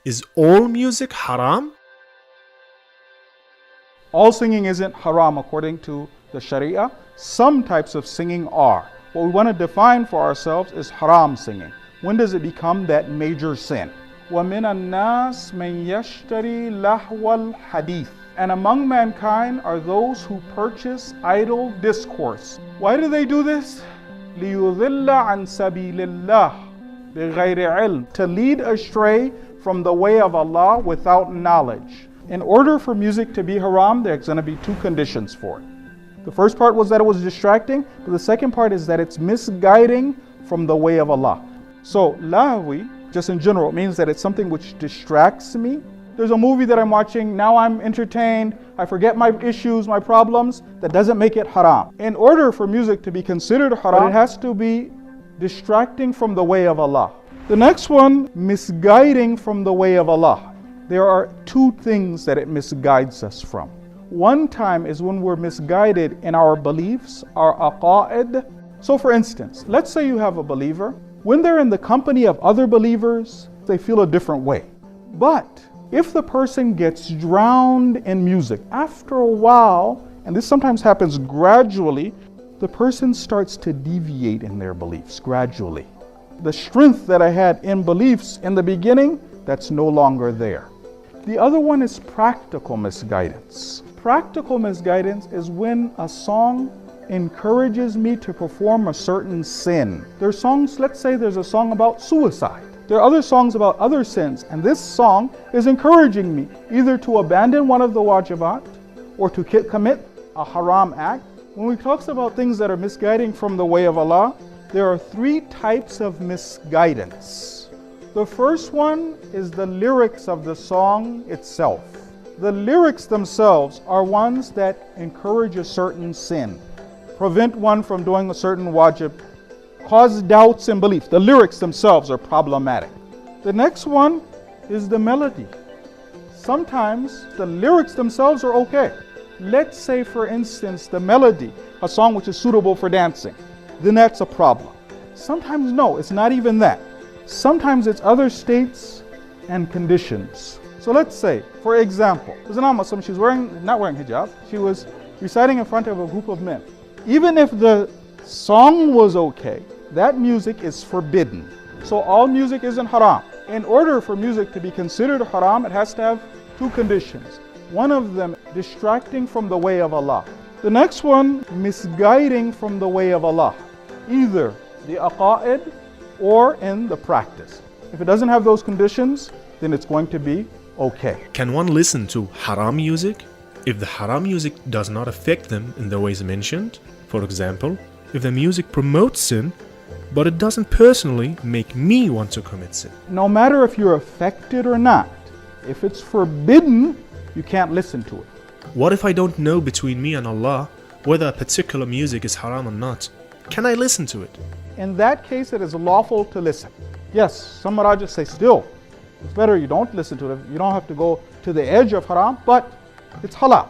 Is all music haram? All singing isn't haram according to the Sharia. Some types of singing are. What we want to define for ourselves is haram singing. When does it become that major sin? وَمِنَ النَّاسِ مَنْ يَشْتَرِي لَهْوَ الْحَدِيثِ. And among mankind are those who purchase idle discourse. Why do they do this? لِيُضِلَّ عَنْ سَبِيلِ اللَّهِ بِغَيْرِ عِلْمٍ. To lead astray from the way of Allah without knowledge. In order for music to be haram, there's going to be two conditions for it. The first part was that it was distracting, but the second part is that it's misguiding from the way of Allah. So, lahwi, just in general, it means that it's something which distracts me. There's a movie that I'm watching, now I'm entertained, I forget my issues, my problems. That doesn't make it haram. In order for music to be considered haram, it has to be distracting from the way of Allah. The next one, misguiding from the way of Allah. There are two things that it misguides us from. One time is when we're misguided in our beliefs, our aqa'id. So for instance, let's say you have a believer. When they're in the company of other believers, they feel a different way. But if the person gets drowned in music, after a while, and this sometimes happens gradually, the person starts to deviate in their beliefs gradually. The strength that I had in beliefs in the beginning, that's no longer there. The other one is practical misguidance. Practical misguidance is when a song encourages me to perform a certain sin. There are songs, let's say there's a song about suicide. There are other songs about other sins, and this song is encouraging me either to abandon one of the wajibat or to commit a haram act. When we talk about things that are misguiding from the way of Allah, there are three types of misguidance. The first one is the lyrics of the song itself. The lyrics themselves are ones that encourage a certain sin, prevent one from doing a certain wajib, cause doubts in belief. The lyrics themselves are problematic. The next one is the melody. Sometimes the lyrics themselves are okay. Let's say, for instance, the melody, a song which is suitable for dancing, then that's a problem. Sometimes no, it's not even that. Sometimes it's other states and conditions. So let's say, for example, there's an Muslim, she was not wearing hijab, she was reciting in front of a group of men. Even if the song was okay, that music is forbidden. So all music isn't haram. In order for music to be considered haram, it has to have two conditions. One of them, distracting from the way of Allah. The next one, misguiding from the way of Allah. Either the aqa'id or in the practice. If it doesn't have those conditions, then it's going to be okay. Can one listen to haram music if the haram music does not affect them in the ways mentioned? For example, if the music promotes sin, but it doesn't personally make me want to commit sin. No matter if you're affected or not, if it's forbidden, you can't listen to it. What if I don't know between me and Allah whether a particular music is haram or not? Can I listen to it? In that case, it is lawful to listen. Yes, some Marajas say still, it's better you don't listen to it. You don't have to go to the edge of haram, but it's halal.